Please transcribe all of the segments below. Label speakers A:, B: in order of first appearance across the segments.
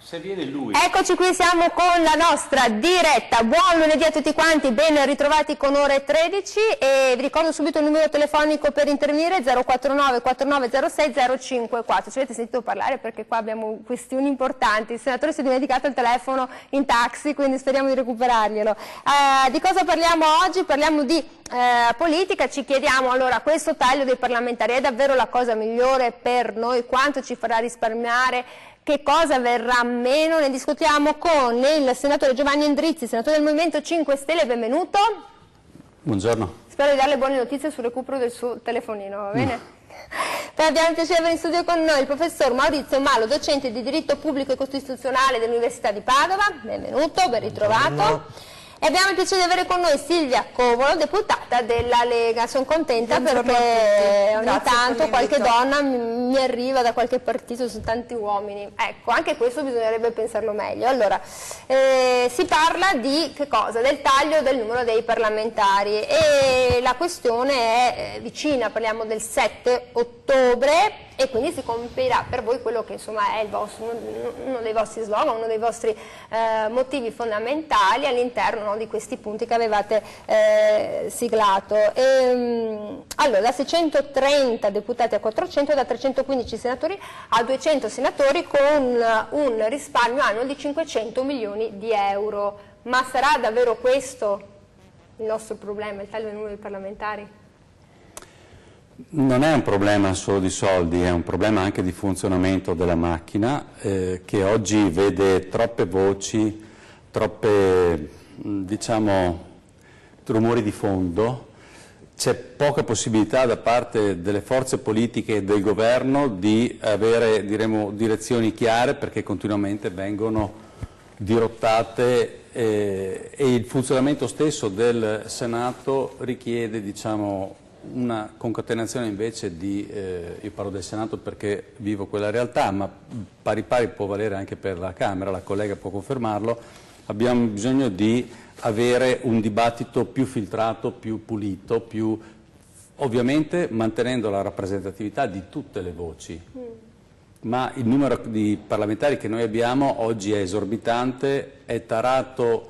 A: Se viene lui.
B: Eccoci qui, siamo con la nostra diretta. Buon lunedì a tutti quanti, ben ritrovati con ore 13 e vi ricordo subito il numero telefonico per intervenire 049 4906 054. Ci avete sentito parlare perché qua abbiamo questioni importanti. Il senatore si è dimenticato il telefono in taxi, quindi speriamo di recuperarglielo. Di cosa parliamo oggi? Parliamo di politica. Ci chiediamo allora, questo taglio dei parlamentari è davvero la cosa migliore per noi? Quanto ci farà risparmiare? Che cosa verrà meno? Ne discutiamo con il senatore Giovanni Endrizzi, senatore del Movimento 5 Stelle, benvenuto.
A: Buongiorno.
B: Spero di darle buone notizie sul recupero del suo telefonino, va bene? Poi abbiamo il piacere di avere in studio con noi il professor Maurizio Malo, docente di diritto pubblico e costituzionale dell'Università di Padova, benvenuto, ben ritrovato.
C: Buongiorno.
B: E abbiamo il piacere di avere con noi Silvia Covolo, deputata della Lega. Sono contenta perché ogni tanto qualche donna mi arriva da qualche partito, su tanti uomini. Ecco, anche questo bisognerebbe pensarlo meglio. Allora, si parla di che cosa? Del taglio del numero dei parlamentari e la questione è vicina, parliamo del 7 ottobre e quindi si compirà per voi quello che insomma è uno dei vostri slogan, uno dei vostri motivi fondamentali all'interno di questi punti che avevate siglato. Allora, da 630 deputati a 400, da 315 senatori a 200 senatori con un risparmio annuo di 500 milioni di euro. Ma sarà davvero questo il nostro problema, il taglio del numero dei parlamentari?
A: Non è un problema solo di soldi, è un problema anche di funzionamento della macchina che oggi vede troppe voci, troppe, diciamo, rumori di fondo. C'è poca possibilità da parte delle forze politiche e del governo di avere, diremo, direzioni chiare perché continuamente vengono dirottate e il funzionamento stesso del Senato richiede, diciamo, una concatenazione invece di, io parlo del Senato perché vivo quella realtà, ma pari pari può valere anche per la Camera, la collega può confermarlo, abbiamo bisogno di avere un dibattito più filtrato, più pulito, più ovviamente mantenendo la rappresentatività di tutte le voci. Ma il numero di parlamentari che noi abbiamo oggi è esorbitante, è tarato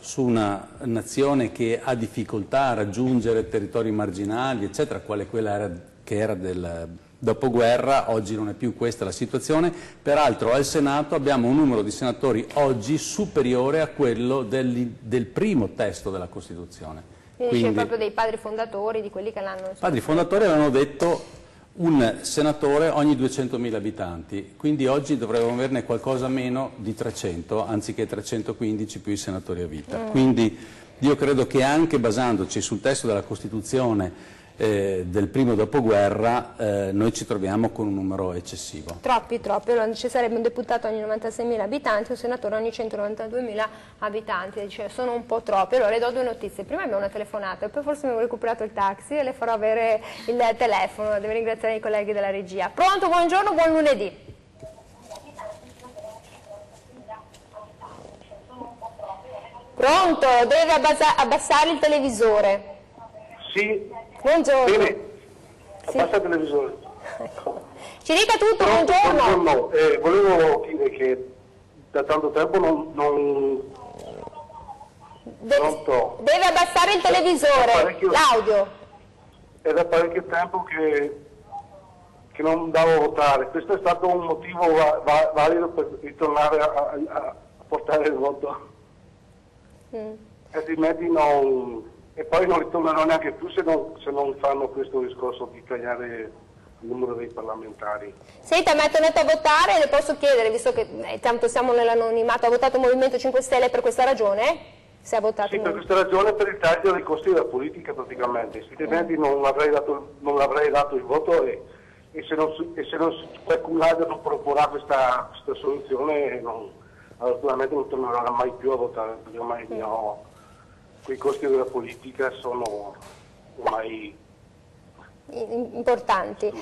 A: su una nazione che ha difficoltà a raggiungere territori marginali, eccetera, quale quella che era del dopoguerra. Oggi non è più questa la situazione. Peraltro al Senato abbiamo un numero di senatori oggi superiore a quello del primo testo della Costituzione.
B: Quindi c'è proprio dei padri fondatori, di quelli che l'hanno...
A: I padri fondatori avevano detto un senatore ogni 200.000 abitanti, quindi oggi dovremmo averne qualcosa meno di 300, anziché 315 più i senatori a vita. Quindi io credo che anche basandoci sul testo della Costituzione del primo dopoguerra noi ci troviamo con un numero eccessivo.
B: Troppi, allora ci sarebbe un deputato ogni 96.000 abitanti, un senatore ogni 192.000 abitanti, dice, sono un po' troppi. Allora le do due notizie: prima abbiamo una telefonata e poi forse mi ho recuperato il taxi e le farò avere il telefono, devo ringraziare i colleghi della regia. Pronto, buongiorno, buon lunedì. Pronto, deve abbassare il televisore.
C: Sì.
B: Buongiorno.
C: Bene,
B: Sì.
C: abbassa il televisore.
B: Ecco. Ci dica tutto, buongiorno.
C: Buongiorno. Volevo dire che da tanto tempo non
B: Deve abbassare il televisore, l'audio.
C: È da parecchio tempo che non andavo a votare. Questo è stato un motivo valido per ritornare a portare il voto. Altrimenti non... E poi non ritornerò neanche più se non fanno questo discorso di tagliare il numero dei parlamentari.
B: Senta, ma è tornato a votare? Le posso chiedere, visto che tanto siamo nell'anonimato, ha votato il Movimento 5 Stelle per questa ragione? Se ha votato
C: Sì, per questa ragione, per il taglio dei costi della politica praticamente, altrimenti non avrei dato il voto e se qualcun altro non proporrà questa soluzione, naturalmente non tornerò mai più a votare, perché ormai quei costi della politica sono ormai
B: importanti.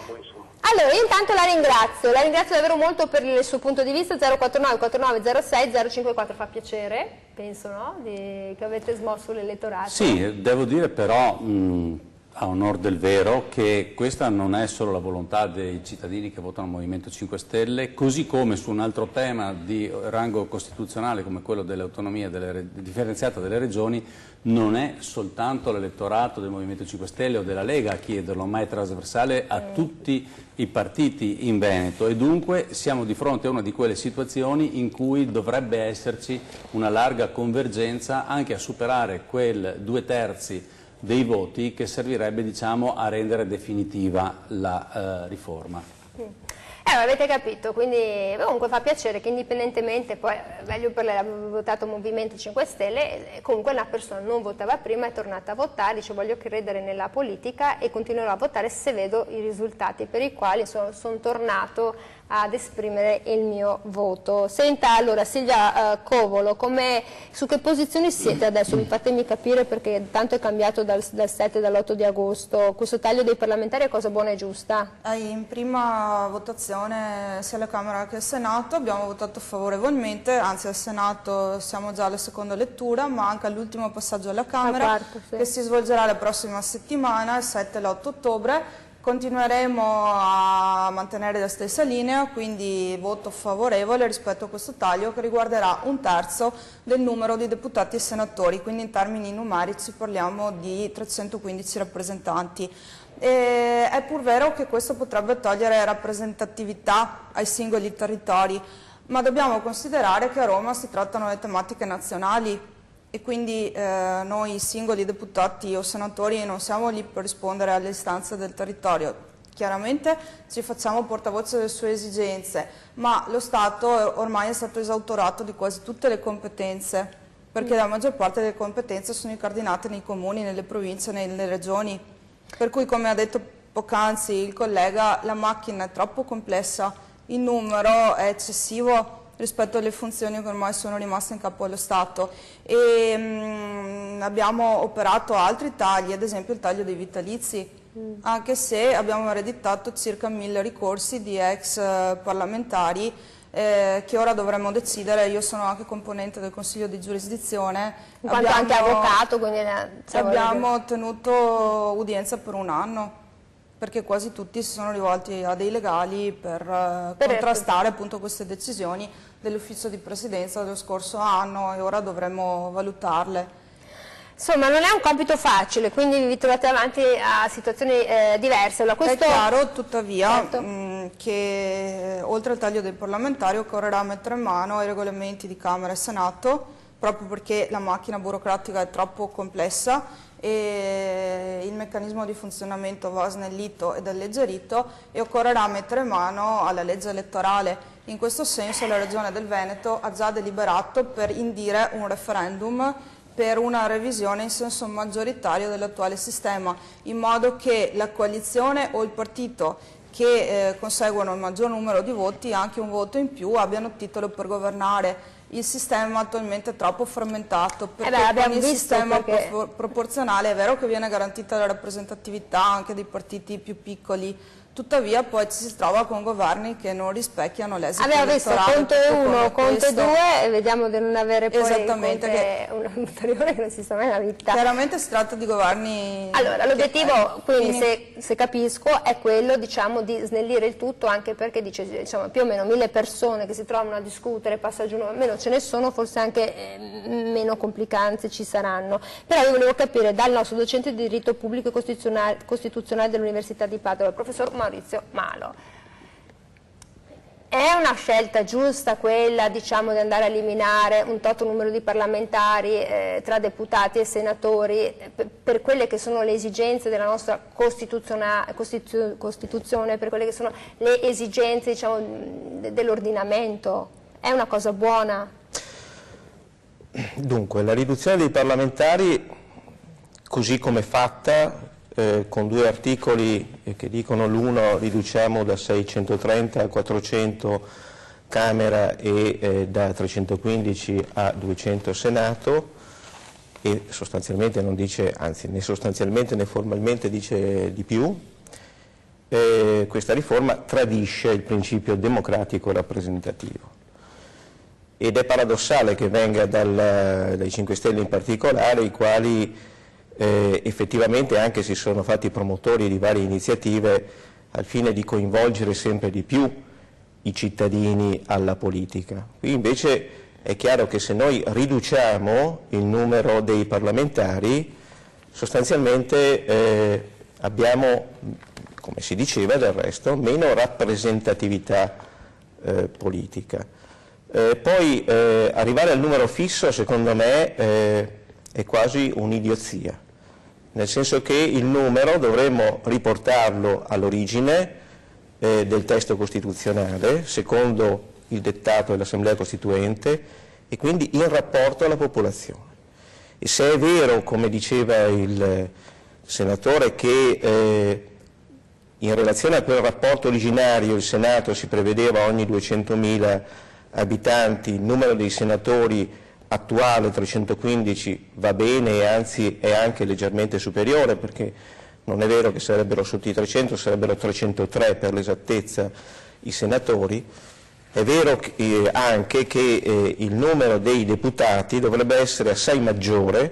B: Allora, io intanto la ringrazio davvero molto per il suo punto di vista. 049 4906 054, fa piacere, penso, no? Che avete smosso l'elettorato.
A: Sì, devo dire però, a onor del vero, che questa non è solo la volontà dei cittadini che votano il Movimento 5 Stelle, così come su un altro tema di rango costituzionale come quello dell'autonomia differenziata delle regioni, non è soltanto l'elettorato del Movimento 5 Stelle o della Lega a chiederlo, ma è trasversale a tutti i partiti in Veneto, e dunque siamo di fronte a una di quelle situazioni in cui dovrebbe esserci una larga convergenza anche a superare quel 2/3 dei voti che servirebbe, diciamo, a rendere definitiva la riforma.
B: Avete capito, quindi comunque fa piacere che indipendentemente, poi meglio per lei aver votato Movimento 5 Stelle, comunque una persona non votava prima, è tornata a votare, dice voglio credere nella politica e continuerò a votare se vedo i risultati per i quali sono tornato ad esprimere il mio voto. Senta, allora Silvia Covolo, su che posizioni siete adesso? Fatemi capire, perché tanto è cambiato dal 7 e dall'8 di agosto. Questo taglio dei parlamentari è cosa buona e giusta?
D: In prima votazione sia alla Camera che al Senato abbiamo votato favorevolmente, anzi al Senato siamo già alla seconda lettura, ma anche all'ultimo passaggio alla Camera, che si svolgerà la prossima settimana, il 7 e l'8 ottobre. Continueremo a mantenere la stessa linea, quindi voto favorevole rispetto a questo taglio che riguarderà 1/3 del numero di deputati e senatori, quindi in termini numerici parliamo di 315 rappresentanti. È pur vero che questo potrebbe togliere rappresentatività ai singoli territori, ma dobbiamo considerare che a Roma si trattano le tematiche nazionali e quindi noi singoli deputati o senatori non siamo lì per rispondere alle istanze del territorio. Chiaramente ci facciamo portavoce delle sue esigenze, ma lo Stato ormai è stato esautorato di quasi tutte le competenze, perché la maggior parte delle competenze sono incardinate nei comuni, nelle province, nelle regioni. Per cui, come ha detto poc'anzi il collega, la macchina è troppo complessa, il numero è eccessivo rispetto alle funzioni che ormai sono rimaste in capo allo Stato, e abbiamo operato altri tagli, ad esempio il taglio dei vitalizi, anche se abbiamo ereditato circa 1000 ricorsi di ex parlamentari che ora dovremmo decidere. Io sono anche componente del Consiglio di giurisdizione,
B: in quanto anche avvocato, quindi
D: abbiamo tenuto udienza per 1 anno, perché quasi tutti si sono rivolti a dei legali per contrastare appunto queste decisioni dell'ufficio di presidenza dello scorso anno, e ora dovremo valutarle.
B: Insomma, non è un compito facile, quindi vi trovate davanti a situazioni diverse. Allora,
D: È chiaro, tuttavia, che oltre al taglio dei parlamentari occorrerà mettere mano ai regolamenti di Camera e Senato, proprio perché la macchina burocratica è troppo complessa e il meccanismo di funzionamento va snellito ed alleggerito, e occorrerà mettere mano alla legge elettorale. In questo senso la Regione del Veneto ha già deliberato per indire un referendum per una revisione in senso maggioritario dell'attuale sistema, in modo che la coalizione o il partito che conseguono il maggior numero di voti, anche un voto in più, abbiano titolo per governare. Il sistema attualmente è troppo frammentato, perché con il sistema proporzionale è vero che viene garantita la rappresentatività anche dei partiti più piccoli, tuttavia poi ci si trova con governi che non rispecchiano l'esito elettorale.
B: Abbiamo visto Conte 1, Conte 2 e vediamo di non avere poi un ulteriore che non si sa mai nella vita.
D: Chiaramente si tratta di governi...
B: Allora, l'obiettivo, quindi, se capisco, è quello, diciamo, di snellire il tutto, anche perché dice, diciamo, più o meno 1000 persone che si trovano a discutere, passaggio uno, meno ce ne sono, forse anche meno complicanze ci saranno. Però io volevo capire dal nostro docente di diritto pubblico e costituzionale dell'Università di Padova, il professor Maurizio Malo. È una scelta giusta quella, diciamo, di andare a eliminare un tot numero di parlamentari tra deputati e senatori per quelle che sono le esigenze della nostra Costituzione, per quelle che sono le esigenze, diciamo, dell'ordinamento? È una cosa buona?
E: Dunque, la riduzione dei parlamentari, così come fatta, con 2 articoli che dicono, l'uno riduciamo da 630 a 400 Camera e da 315 a 200 Senato, e sostanzialmente non dice, anzi né sostanzialmente né formalmente dice di più, questa riforma tradisce il principio democratico rappresentativo. Ed è paradossale che venga dai 5 Stelle in particolare, i quali effettivamente anche si sono fatti promotori di varie iniziative al fine di coinvolgere sempre di più i cittadini alla politica. Qui invece è chiaro che se noi riduciamo il numero dei parlamentari, sostanzialmente abbiamo, come si diceva del resto, meno rappresentatività politica. Poi arrivare al numero fisso, secondo me, è quasi un'idiozia, nel senso che il numero dovremmo riportarlo all'origine del testo costituzionale, secondo il dettato dell'Assemblea Costituente, e quindi in rapporto alla popolazione. E se è vero, come diceva il senatore, che in relazione a quel rapporto originario il Senato si prevedeva ogni 200.000 abitanti, il numero dei senatori attuale 315 va bene e anzi è anche leggermente superiore, perché non è vero che sarebbero sotto i 300, sarebbero 303 per l'esattezza i senatori. È vero anche che il numero dei deputati dovrebbe essere assai maggiore,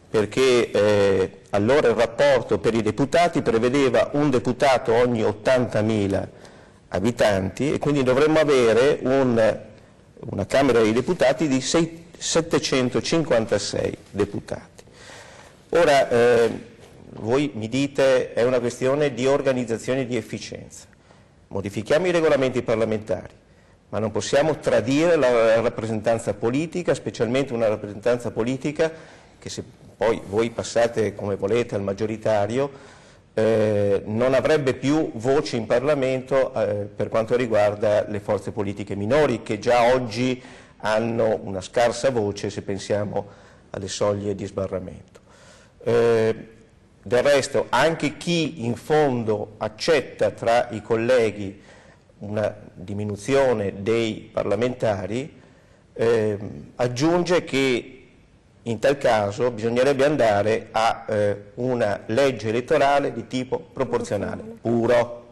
E: perché allora il rapporto per i deputati prevedeva un deputato ogni 80.000 abitanti e quindi dovremmo avere una Camera dei Deputati di 756 deputati. Ora, voi mi dite è una questione di organizzazione e di efficienza. Modifichiamo i regolamenti parlamentari, ma non possiamo tradire la rappresentanza politica, specialmente una rappresentanza politica che, se poi voi passate come volete al maggioritario, non avrebbe più voce in Parlamento per quanto riguarda le forze politiche minori, che già oggi hanno una scarsa voce se pensiamo alle soglie di sbarramento. Del resto, anche chi in fondo accetta tra i colleghi una diminuzione dei parlamentari aggiunge che in tal caso bisognerebbe andare a una legge elettorale di tipo proporzionale, puro,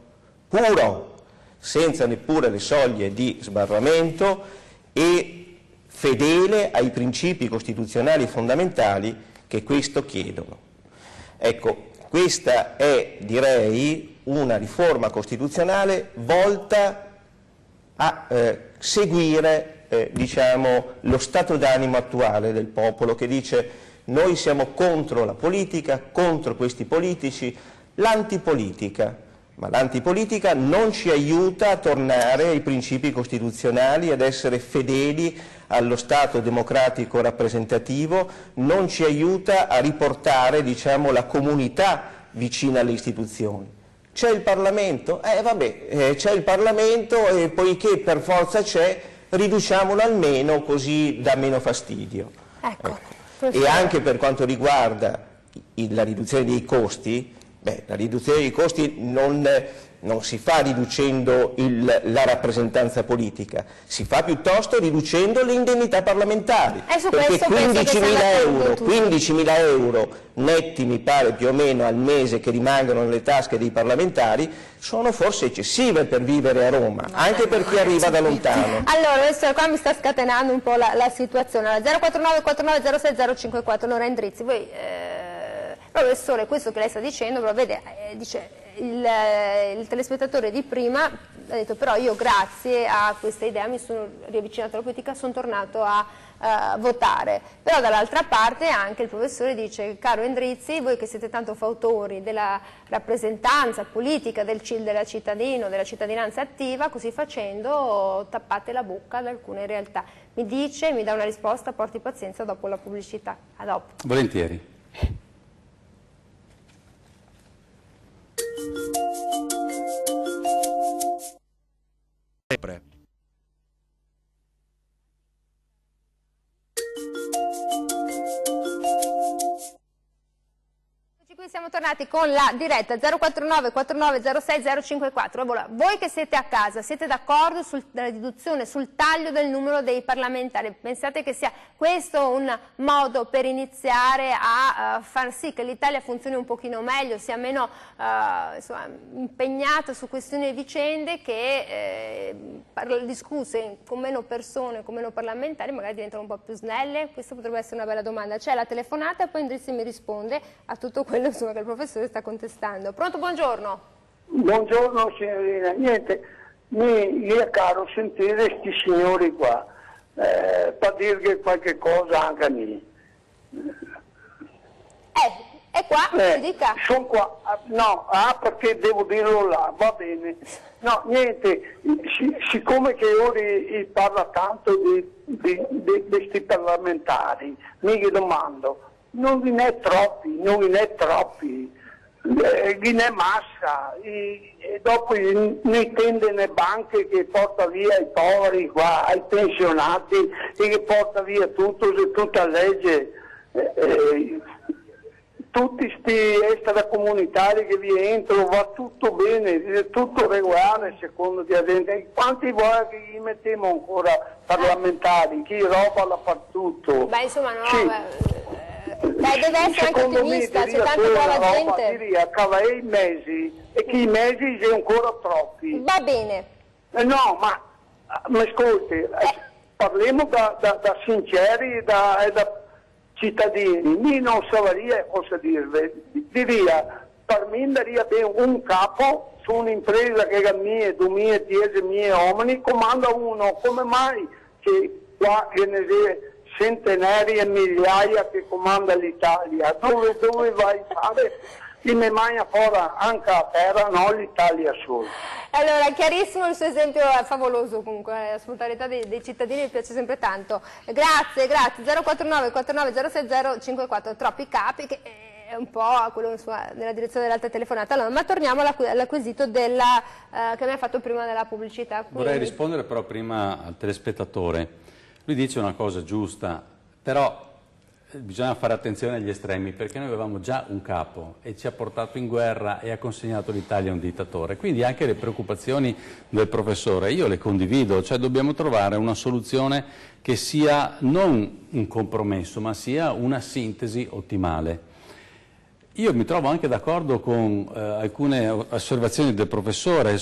E: senza neppure le soglie di sbarramento e fedele ai principi costituzionali fondamentali che questo chiedono. Ecco, questa è, direi, una riforma costituzionale volta a seguire diciamo, lo stato d'animo attuale del popolo, che dice: noi siamo contro la politica, contro questi politici, l'antipolitica, ma l'antipolitica non ci aiuta a tornare ai principi costituzionali, ad essere fedeli allo Stato democratico rappresentativo, non ci aiuta a riportare, diciamo, la comunità vicina alle istituzioni. C'è il Parlamento? C'è il Parlamento e poiché per forza c'è, riduciamolo almeno, così dà meno fastidio.
B: Ecco.
E: E anche per quanto riguarda la riduzione dei costi, la riduzione dei costi non si fa riducendo la rappresentanza politica, si fa piuttosto riducendo le indennità parlamentari, perché 15.000 euro netti, mi pare più o meno al mese, che rimangono nelle tasche dei parlamentari, sono forse eccessive per vivere a Roma, anche per chi arriva da lontano.
B: Allora, adesso qua mi sta scatenando un po' la situazione. Allora, 049 49 06 054, allora Endrizzi, voi professore, questo che lei sta dicendo, però vede, dice il telespettatore di prima ha detto: però io grazie a questa idea mi sono riavvicinato alla politica, sono tornato a votare. Però dall'altra parte anche il professore dice: caro Endrizzi, voi che siete tanto fautori della rappresentanza politica del cittadino, della cittadinanza attiva, così facendo tappate la bocca ad alcune realtà. Mi dà una risposta, porti pazienza, dopo la pubblicità. A dopo.
A: Volentieri.
F: Sempre.
B: Qui siamo siamo tornati con la diretta 049 4906 054. Allora, voi che siete a casa, siete d'accordo sulla riduzione, sul taglio del numero dei parlamentari? Pensate che sia questo un modo per iniziare a far sì che l'Italia funzioni un pochino meglio, sia meno insomma, impegnata su questioni e vicende che discusse con meno persone, con meno parlamentari, magari diventano un po' più snelle? Questa potrebbe essere una bella domanda. C'è la telefonata e poi Endrizzi mi risponde a tutto quello insomma, che il professore sta contestando. Pronto, buongiorno.
F: Buongiorno signorina, niente, mi è caro sentire questi signori qua per dirgli qualche cosa anche a me.
B: È qua, si dica.
F: Sono qua, no, perché devo dirlo là, va bene. No, niente, siccome che ora parla tanto di questi parlamentari, mi domando, non ve ne è troppi, ve ne è massa, e dopo ne tende le banche che porta via i poveri qua, ai pensionati, e che porta via tutto, tutta legge. Tutti questi extracomunitari che vi entrano, va tutto bene, è tutto regolare secondo di gente. Quanti vuoi che gli mettiamo ancora parlamentari? Chi roba la fa tutto?
B: Beh, insomma, no,
F: sì.
B: Deve essere anche ottimista, c'è tanta brava gente.
F: Diria, cavai mesi, e che i mesi sono ancora troppi.
B: Va bene.
F: No, ma ascolti, parliamo da sinceri e da cittadini. Mi non saprei cosa dirvi. Diria, per me daria bene un capo su un'impresa che ha 2.000, 10.000 uomini, comanda uno. Come mai che qua ce ne sia centinaia e migliaia che comanda l'Italia? Dove vai a fare? Chi mi mangia fuori anche a terra, non l'Italia sola.
B: Allora, chiarissimo il suo esempio, è favoloso comunque, la spontaneità dei cittadini mi piace sempre tanto. Grazie, 049 4906 054, troppi capi, che è un po' quello insomma, nella direzione dell'altra telefonata. Allora, ma torniamo al quesito che mi ha fatto prima della pubblicità. Quindi...
A: Vorrei rispondere però prima al telespettatore. Lui dice una cosa giusta, però bisogna fare attenzione agli estremi, perché noi avevamo già un capo e ci ha portato in guerra e ha consegnato l'Italia a un dittatore. Quindi anche le preoccupazioni del professore io le condivido, cioè dobbiamo trovare una soluzione che sia non un compromesso, ma sia una sintesi ottimale. Io mi trovo anche d'accordo con alcune osservazioni del professore,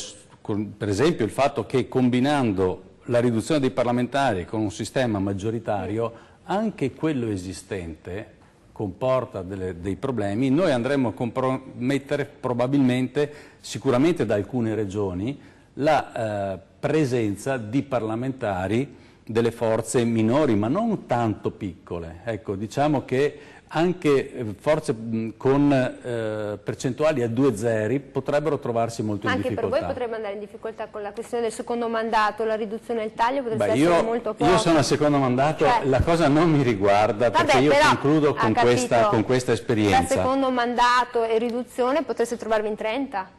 A: per esempio il fatto che combinando la riduzione dei parlamentari con un sistema maggioritario, anche quello esistente comporta dei problemi. Noi andremo a compromettere probabilmente, sicuramente da alcune regioni, la presenza di parlamentari delle forze minori, ma non tanto piccole. Ecco, diciamo che anche forze con percentuali a 2 zeri potrebbero trovarsi molto in difficoltà.
B: Anche per voi potrebbe andare in difficoltà con la questione del secondo mandato, la riduzione del taglio potrebbe essere molto poco.
A: Io sono al secondo mandato, cioè, la cosa non mi riguarda, perché io concludo con questa esperienza.
B: Tra secondo mandato e riduzione potreste trovarvi in 30?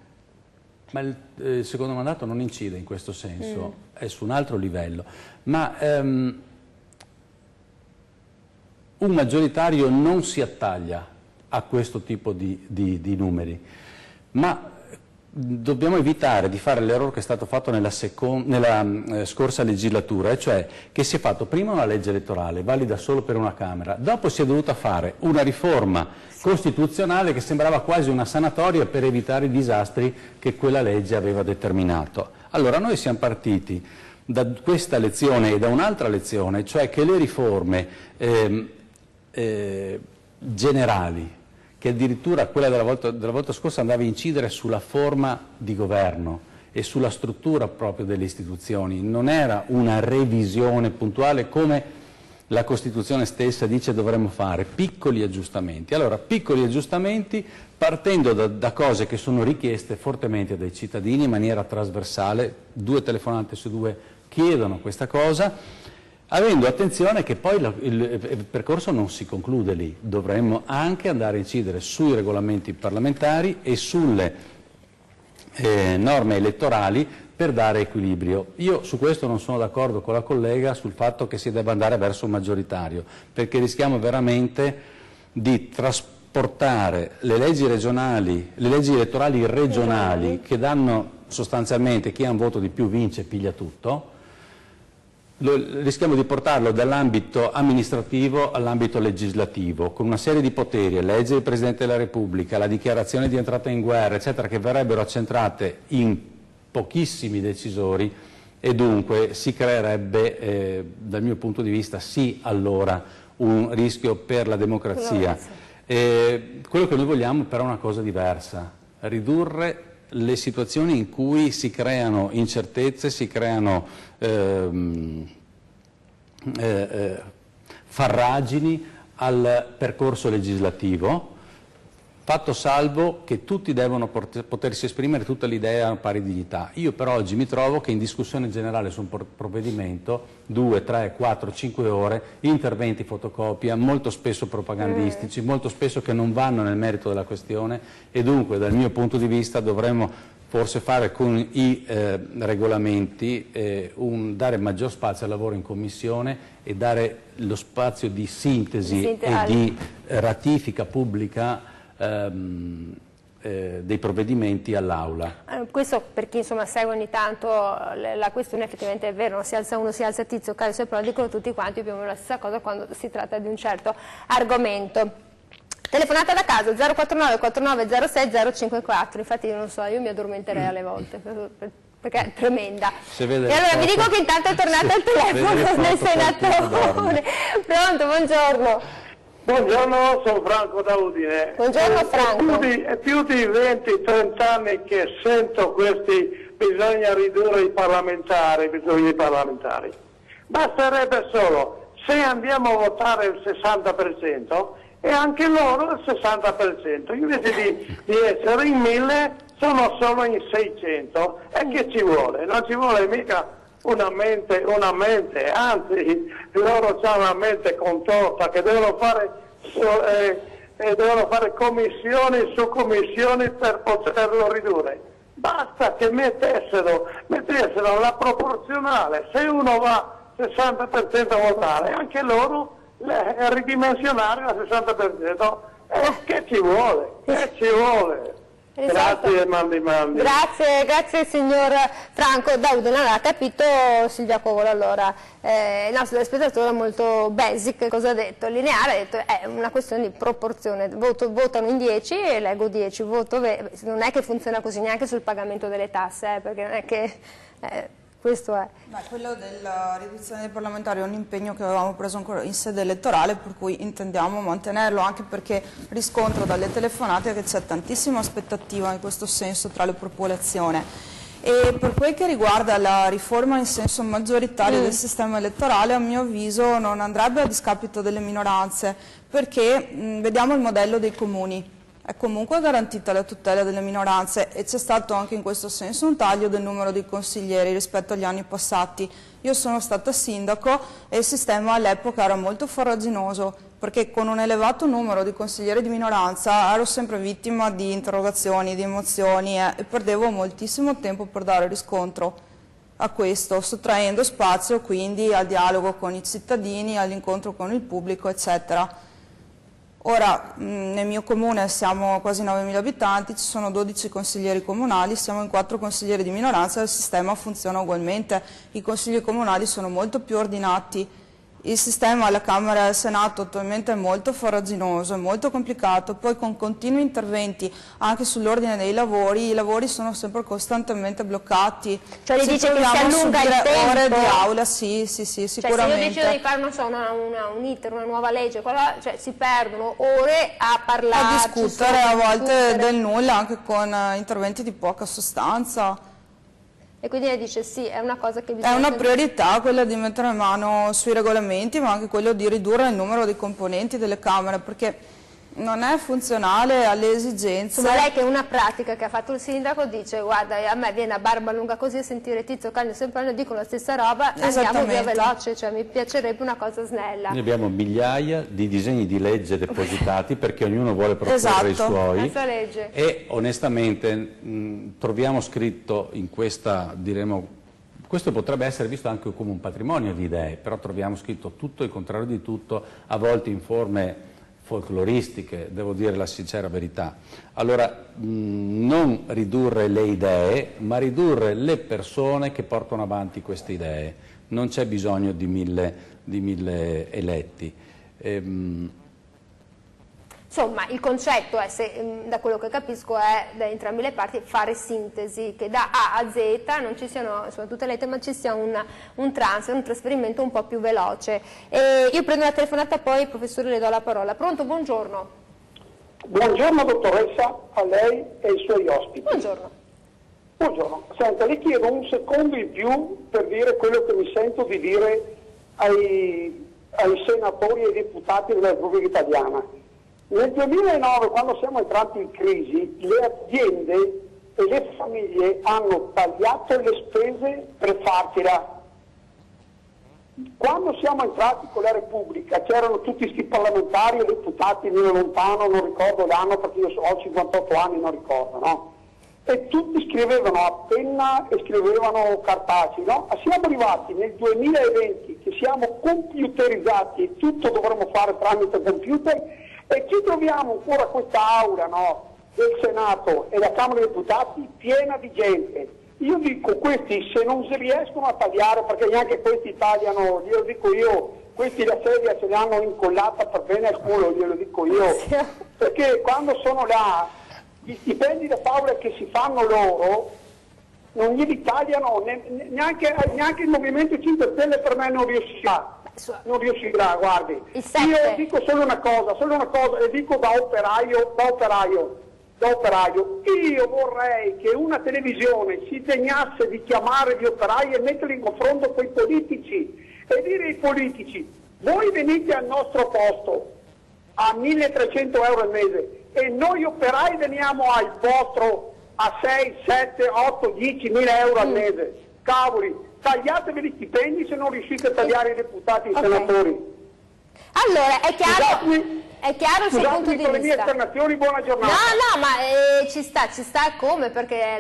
A: Ma il secondo mandato non incide in questo senso, è su un altro livello. Ma un maggioritario non si attaglia a questo tipo di numeri, ma dobbiamo evitare di fare l'errore che è stato fatto nella scorsa legislatura, e cioè che si è fatto prima una legge elettorale valida solo per una Camera, dopo si è dovuta fare una riforma costituzionale che sembrava quasi una sanatoria per evitare i disastri che quella legge aveva determinato. Allora noi siamo partiti da questa lezione e da un'altra lezione, cioè che le riforme generali, che addirittura quella della volta scorsa andava a incidere sulla forma di governo e sulla struttura proprio delle istituzioni, non era una revisione puntuale come la Costituzione stessa dice dovremmo fare, piccoli aggiustamenti. Allora, piccoli aggiustamenti partendo da cose che sono richieste fortemente dai cittadini in maniera trasversale, 2 telefonate su 2 chiedono questa cosa, avendo attenzione che poi il percorso non si conclude lì, dovremmo anche andare a incidere sui regolamenti parlamentari e sulle norme elettorali per dare equilibrio. Io su questo non sono d'accordo con la collega sul fatto che si debba andare verso un maggioritario, perché rischiamo veramente di portare le leggi regionali, le leggi elettorali regionali che danno sostanzialmente chi ha un voto di più vince e piglia tutto, rischiamo di portarlo dall'ambito amministrativo all'ambito legislativo, con una serie di poteri, legge del Presidente della Repubblica, la dichiarazione di entrata in guerra, eccetera, che verrebbero accentrate in pochissimi decisori, e dunque si creerebbe, dal mio punto di vista, sì allora un rischio per la democrazia. Quello che noi vogliamo però è una cosa diversa, ridurre le situazioni in cui si creano incertezze, si creano farragini al percorso legislativo, fatto salvo che tutti devono potersi esprimere tutta l'idea a pari dignità. Io però oggi mi trovo che in discussione generale su un provvedimento 2, 3, 4, 5 ore, interventi fotocopia, molto spesso propagandistici, molto spesso che non vanno nel merito della questione, e dunque dal mio punto di vista dovremmo forse fare con i regolamenti dare maggior spazio al lavoro in commissione e dare lo spazio di sintesi e di ratifica pubblica dei provvedimenti all'Aula.
B: Questo per chi insomma segue ogni tanto la questione, effettivamente è vero, non si alza uno, si alza Tizio, Caio, però dicono tutti quanti più o meno la stessa cosa quando si tratta di un certo argomento. Telefonata da casa 049 49 06 054, infatti io non so, io mi addormenterei alle volte perché è tremenda. E allora vi dico che intanto è tornato al telefono del senatore. Pronto, buongiorno.
F: Buongiorno, sono Franco da Udine.
B: Buongiorno Franco.
F: È più di 20-30 anni che sento questi bisogna ridurre i parlamentari, Basterebbe solo, se andiamo a votare il 60%, e anche loro il 60%, invece di essere in 1000 sono solo in 600. E che ci vuole? Non ci vuole mica una mente, anzi loro hanno una mente contorta che devono fare commissioni su commissioni per poterlo ridurre. Basta che mettessero la proporzionale, se uno va 60% a votare, anche loro ridimensionare al 60%. Che ci vuole?
B: Esatto.
F: Grazie, mandi.
B: Grazie signor Franco. Da Udine l'ha capito Silvia Covolo. Allora, il nostro spettatore è molto basic, cosa ha detto? Lineare, ha detto è una questione di proporzione, votano in 10 e leggo 10, non è che funziona così neanche sul pagamento delle tasse, perché non è che... questo è.
D: Quello della riduzione dei parlamentari è un impegno che avevamo preso ancora in sede elettorale, per cui intendiamo mantenerlo, anche perché riscontro dalle telefonate che c'è tantissima aspettativa in questo senso tra la popolazione. E per quel che riguarda la riforma in senso maggioritario del sistema elettorale, a mio avviso non andrebbe a discapito delle minoranze, perché vediamo il modello dei comuni. È comunque garantita la tutela delle minoranze e c'è stato anche in questo senso un taglio del numero dei consiglieri rispetto agli anni passati. Io sono stata sindaco e il sistema all'epoca era molto farraginoso, perché con un elevato numero di consiglieri di minoranza ero sempre vittima di interrogazioni, di emozioni e perdevo moltissimo tempo per dare riscontro a questo, sottraendo spazio quindi al dialogo con i cittadini, all'incontro con il pubblico, eccetera. Ora, nel mio comune siamo quasi 9.000 abitanti, ci sono 12 consiglieri comunali, siamo in 4 consiglieri di minoranza e il sistema funziona ugualmente. I consigli comunali sono molto più ordinati. Il sistema alla Camera e al Senato attualmente è molto farraginoso, è molto complicato, poi con continui interventi anche sull'ordine dei lavori, i lavori sono sempre costantemente bloccati.
B: Cioè gli dice che si allunga il tempo?
D: Ore di aula, sì, sicuramente.
B: Cioè se io decido di fare, non so, un iter, una nuova legge, cioè si perdono ore a parlare,
D: a discutere, a volte del nulla, anche con interventi di poca sostanza.
B: E quindi lei dice sì, è una cosa che bisogna...
D: È una priorità quella di mettere mano sui regolamenti, ma anche quello di ridurre il numero di componenti delle Camere, perché non è funzionale alle esigenze.
B: Ma lei che è una pratica che ha fatto il sindaco dice guarda, a me viene a barba lunga così a sentire Tizio, Caio, sempre dicono la stessa roba, andiamo via veloce, cioè mi piacerebbe una cosa snella.
A: Noi abbiamo migliaia di disegni di legge depositati perché ognuno vuole proporre i suoi,
B: la sua legge.
A: E onestamente troviamo scritto in questa, diremo, questo potrebbe essere visto anche come un patrimonio di idee, però troviamo scritto tutto il contrario di tutto, a volte in forme folcloristiche, devo dire la sincera verità. Allora, non ridurre le idee, ma ridurre le persone che portano avanti queste idee. Non c'è bisogno di mille eletti.
B: Insomma, il concetto è, da quello che capisco, è da entrambe le parti fare sintesi, che da A a Z non ci siano, insomma, tutte le temi, ma ci sia un transfer, un trasferimento un po' più veloce. Io prendo la telefonata, poi professore le do la parola. Pronto, buongiorno.
F: Buongiorno dottoressa, a lei e ai suoi ospiti.
B: Buongiorno.
F: Buongiorno. Senta, le chiedo un secondo in più per dire quello che mi sento di dire ai senatori e ai deputati della Repubblica Italiana. Nel 2009, quando siamo entrati in crisi, le aziende e le famiglie hanno tagliato le spese per farcela. Quando siamo entrati con la Repubblica c'erano tutti questi parlamentari e deputati nel lontano, non ricordo l'anno perché io ho 58 anni, non ricordo, no? E tutti scrivevano a penna e scrivevano cartacei, no? Siamo arrivati nel 2020 che siamo computerizzati e tutto dovremmo fare tramite computer, e ci troviamo ancora questa aula, no, del Senato e la Camera dei Deputati piena di gente. Io dico, questi se non si riescono a tagliare, perché neanche questi tagliano, glielo dico io, questi la sedia se l'hanno incollata per bene al culo, glielo dico io, perché quando sono là, gli stipendi da favola che si fanno loro, non glieli tagliano, neanche il Movimento 5 Stelle per me non riuscirà, guardi. Io dico solo una cosa, e dico da operaio. Io vorrei che una televisione si degnasse di chiamare gli operai e metterli in confronto con i politici e dire ai politici: voi venite al nostro posto a 1.300 euro al mese e noi operai veniamo al vostro a 6, 7, 8, 10 mila euro al mese. Cavoli, tagliatevi gli stipendi se non riuscite a tagliare i deputati e i senatori.
B: Allora, è chiaro il suo punto di vista.
F: Le mie esternazioni, buona giornata.
B: No, ma ci sta come, perché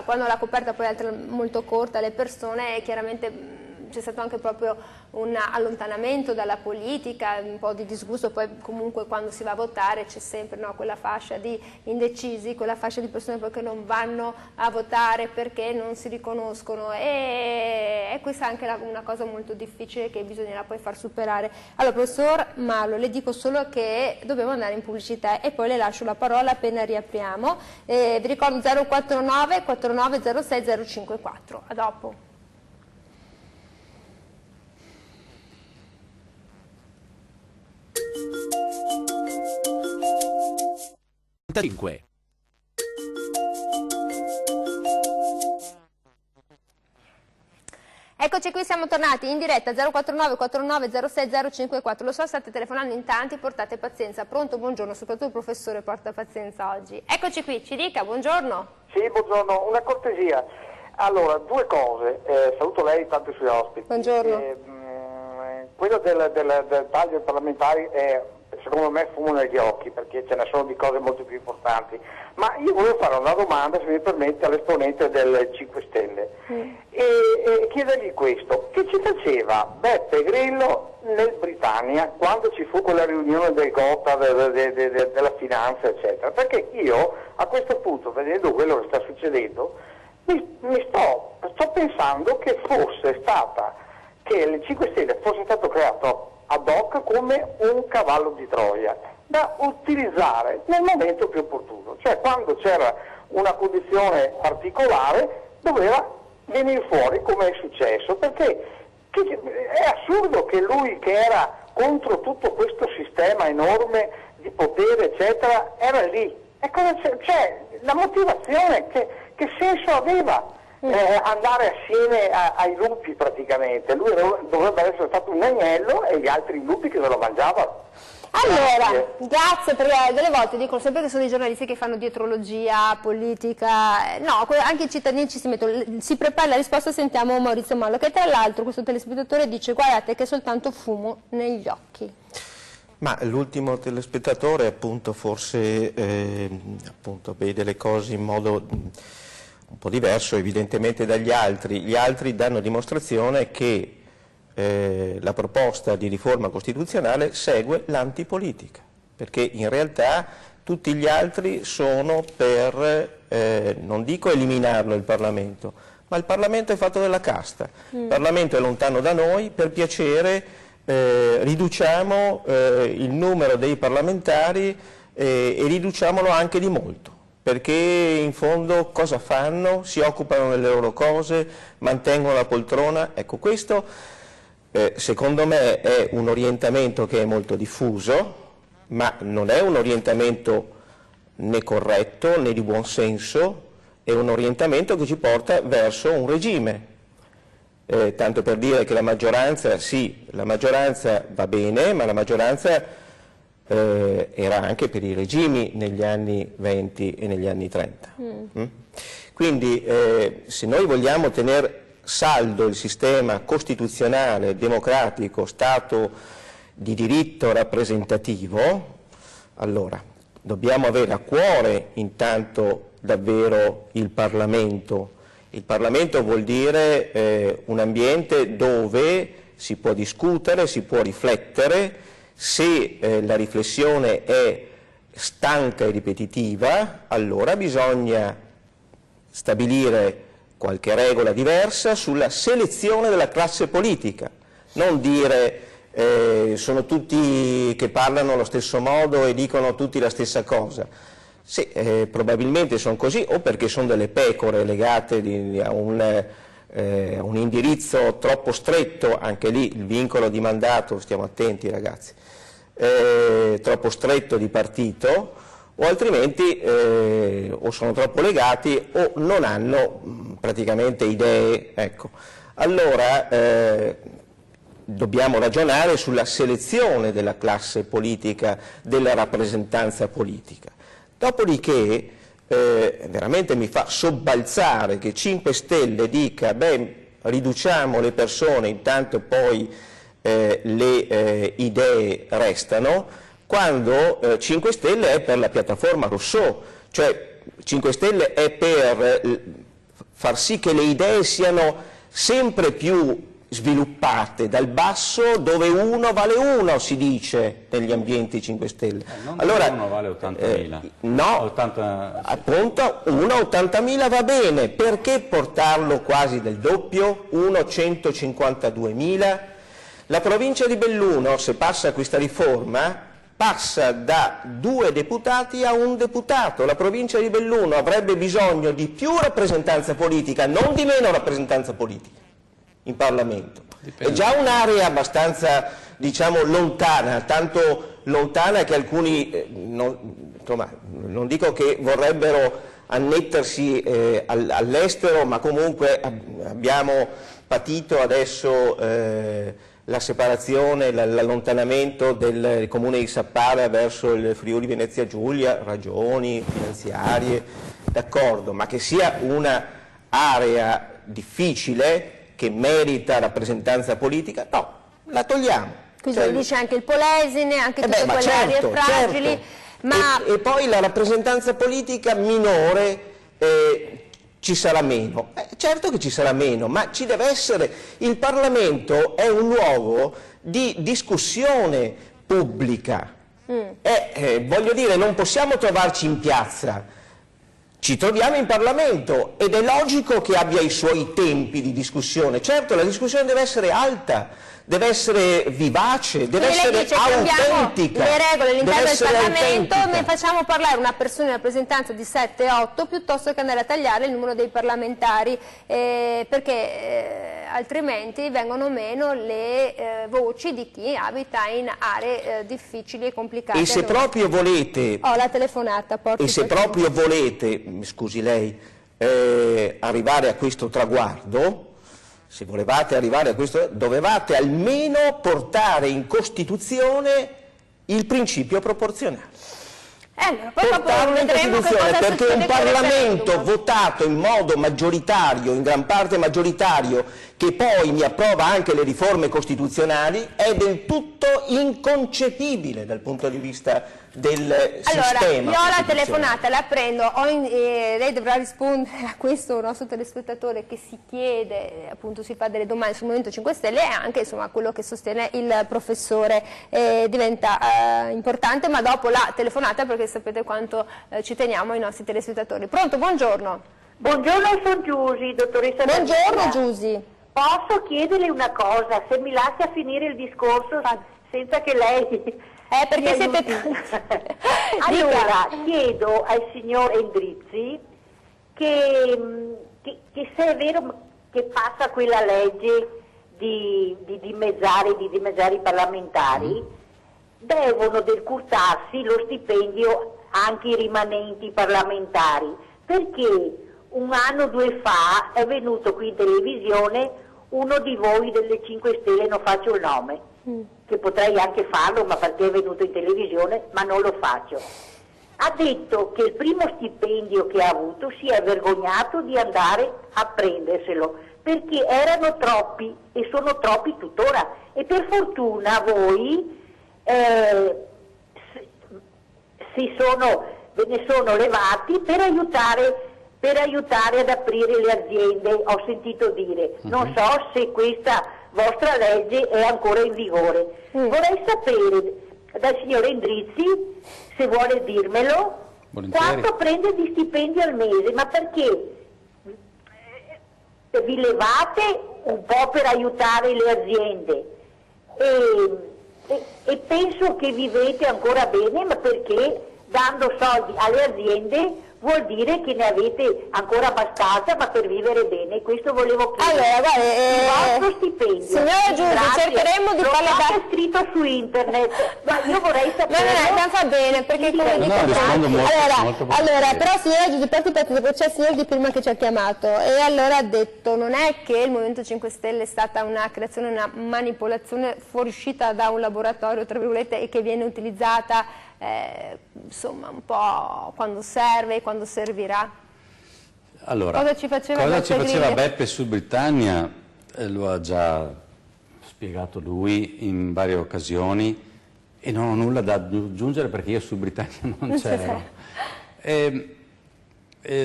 B: quando la coperta poi è molto corta, le persone chiaramente c'è stato anche proprio un allontanamento dalla politica, un po' di disgusto, poi comunque quando si va a votare c'è sempre, no, quella fascia di indecisi, quella fascia di persone poi che non vanno a votare perché non si riconoscono, e questa è anche una cosa molto difficile che bisognerà poi far superare. Allora, professor Marlo, le dico solo che dobbiamo andare in pubblicità e poi le lascio la parola appena riapriamo. Vi ricordo 049 4906 054. A dopo.
G: 5.
B: Eccoci qui, siamo tornati in diretta 049 4906 054. Lo so, state telefonando in tanti, portate pazienza. Pronto, buongiorno, soprattutto il professore porta pazienza oggi. Eccoci qui, ci dica, buongiorno.
H: Sì, buongiorno, una cortesia. Allora, due cose, saluto lei e tanti suoi ospiti.
B: Buongiorno.
H: Quello del taglio dei parlamentari è, secondo me, fumo negli occhi, perché ce ne sono di cose molto più importanti. Ma io volevo fare una domanda, se mi permette, all'esponente del 5 Stelle e chiedergli questo: che ci faceva Beppe Grillo nel Britannia quando ci fu quella riunione del Gotha, della finanza, eccetera? Perché io a questo punto, vedendo quello che sta succedendo, sto pensando che il 5 Stelle fosse stato creato ad hoc come un cavallo di Troia da utilizzare nel momento più opportuno, cioè quando c'era una condizione particolare doveva venire fuori, come è successo, perché è assurdo che lui, che era contro tutto questo sistema enorme di potere eccetera, era lì. E cosa c'è? La motivazione, che senso aveva? Andare assieme ai lupi praticamente. Lui dovrebbe essere stato un agnello e gli altri lupi che se lo mangiavano.
B: Allora, grazie, perché delle volte dicono sempre che sono i giornalisti che fanno dietrologia, politica, no, anche i cittadini ci si mettono, si prepara la risposta, sentiamo Maurizio Mallo, che tra l'altro questo telespettatore dice: guardate che è soltanto fumo negli occhi.
E: Ma l'ultimo telespettatore appunto forse appunto vede le cose in modo un po' diverso evidentemente dagli altri. Gli altri danno dimostrazione che la proposta di riforma costituzionale segue l'antipolitica, perché in realtà tutti gli altri sono per, non dico eliminarlo il Parlamento, ma il Parlamento è fatto della casta, il Parlamento è lontano da noi, per piacere riduciamo il numero dei parlamentari e riduciamolo anche di molto, perché in fondo cosa fanno? Si occupano delle loro cose, mantengono la poltrona. Ecco, questo secondo me è un orientamento che è molto diffuso, ma non è un orientamento né corretto né di buon senso, è un orientamento che ci porta verso un regime. Tanto per dire che la maggioranza, sì, la maggioranza va bene, ma la maggioranza era anche per i regimi negli anni 20 e negli anni 30. Quindi se noi vogliamo tenere saldo il sistema costituzionale, democratico, Stato di diritto rappresentativo, allora dobbiamo avere a cuore intanto davvero il Parlamento. Il Parlamento vuol dire un ambiente dove si può discutere, si può riflettere. Se la riflessione è stanca e ripetitiva, allora bisogna stabilire qualche regola diversa sulla selezione della classe politica, non dire sono tutti che parlano allo stesso modo e dicono tutti la stessa cosa. Sì, probabilmente sono così, o perché sono delle pecore legate a un indirizzo troppo stretto, anche lì il vincolo di mandato, stiamo attenti ragazzi, troppo stretto di partito, o altrimenti o sono troppo legati o non hanno praticamente idee. Ecco. Allora dobbiamo ragionare sulla selezione della classe politica, della rappresentanza politica. Dopodiché veramente mi fa sobbalzare che 5 Stelle dica beh, riduciamo le persone, intanto poi le idee restano, quando 5 Stelle è per la piattaforma Rousseau, cioè 5 Stelle è per far sì che le idee siano sempre più sviluppate dal basso, dove uno vale uno, si dice negli ambienti 5 Stelle.
A: Non
E: allora,
A: uno vale 80.000.
E: No,
A: 80...
E: appunto, uno 80.000 va bene, perché portarlo quasi del doppio, uno 152.000? La provincia di Belluno, se passa questa riforma, passa da 2 deputati a 1 deputato. La provincia di Belluno avrebbe bisogno di più rappresentanza politica, non di meno rappresentanza politica in Parlamento. Dipende. È già un'area abbastanza, diciamo, lontana, tanto lontana che alcuni, non dico che vorrebbero annettersi all'estero, ma comunque abbiamo patito adesso la separazione, l'allontanamento del comune di Sappada verso il Friuli Venezia Giulia, ragioni finanziarie, d'accordo, ma che sia un'area difficile che merita rappresentanza politica, no, la togliamo.
B: Quindi lo dice anche il Polesine, anche tutte quelle aree fragili.
E: Certo.
B: Ma...
E: E poi la rappresentanza politica minore ci sarà meno. Certo che ci sarà meno, ma ci deve essere. Il Parlamento è un luogo di discussione pubblica. Voglio dire, non possiamo trovarci in piazza. Ci troviamo in Parlamento ed è logico che abbia i suoi tempi di discussione. Certo, la discussione deve essere alta, deve essere vivace, deve essere autentica.
B: Le regole all'interno del Parlamento, ne facciamo parlare una persona in rappresentanza di 7-8 piuttosto che andare a tagliare il numero dei parlamentari, perché altrimenti vengono meno le voci di chi abita in aree difficili e complicate.
E: E se proprio volete...
B: Ho la telefonata.
E: E se proprio volete, scusi lei, arrivare a questo traguardo, se volevate arrivare a questo, dovevate almeno portare in Costituzione il principio proporzionale.
B: Portarlo in
E: Costituzione, perché un Parlamento votato in modo maggioritario, in gran parte maggioritario, che poi mi approva anche le riforme costituzionali, è del tutto tutto inconcepibile dal punto di vista del sistema.
B: Allora, io ho la telefonata, la prendo, lei dovrà rispondere a questo nostro telespettatore che si chiede, appunto si fa delle domande sul Movimento 5 Stelle, e anche insomma quello che sostiene il professore diventa importante, ma dopo la telefonata, perché sapete quanto ci teniamo ai nostri telespettatori. Pronto, buongiorno.
I: Buongiorno, sono Giusy, dottoressa.
B: Buongiorno Giusy.
I: Posso chiederle una cosa, se mi lascia finire il discorso senza che lei...
B: perché siete...
I: Allora, chiedo al signor Endrizzi che se è vero che passa quella legge di dimezzare i parlamentari, devono decurtarsi lo stipendio anche i rimanenti parlamentari, perché un anno o due fa è venuto qui in televisione uno di voi delle 5 Stelle, non faccio il nome, che potrei anche farlo, ma perché è venuto in televisione, ma non lo faccio. Ha detto che il primo stipendio che ha avuto si è vergognato di andare a prenderselo, perché erano troppi e sono troppi tuttora. E per fortuna voi ve ne sono levati per aiutare ad aprire le aziende, ho sentito dire. Non so se questa vostra legge è ancora in vigore. Vorrei sapere dal signor Endrizzi, se vuole dirmelo, quanto prende di stipendio al mese, ma perché vi levate un po' per aiutare le aziende e penso che vivete ancora bene, ma perché dando soldi alle aziende vuol dire che ne avete ancora abbastanza, ma per vivere bene. Questo volevo chiedere.
B: Allora, guarda,
I: il vostro stipendio.
B: Signora Giusy, cercheremo di farle
I: da... scritto su internet, ma io vorrei sapere.
B: No, fa bene, perché come
A: rispondo molto
B: allora, però signora Giusy, perché c'è il signor di prima che ci ha chiamato, e allora ha detto, non è che il Movimento 5 Stelle è stata una creazione, una manipolazione fuoriuscita da un laboratorio, tra virgolette, e che viene utilizzata insomma un po' quando serve e quando servirà.
A: Allora,
B: cosa ci faceva
A: Beppe Sud Britannia? Lo ha già spiegato lui in varie occasioni e non ho nulla da aggiungere perché io Sud Britannia non c'ero.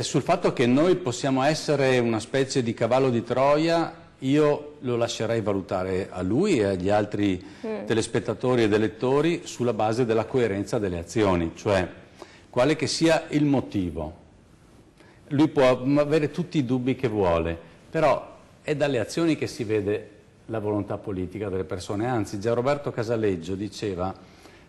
A: Sul fatto che noi possiamo essere una specie di cavallo di Troia, io lo lascerei valutare a lui e agli altri telespettatori ed elettori sulla base della coerenza delle azioni, cioè quale che sia il motivo. Lui può avere tutti i dubbi che vuole, però è dalle azioni che si vede la volontà politica delle persone. Anzi, già Roberto Casaleggio diceva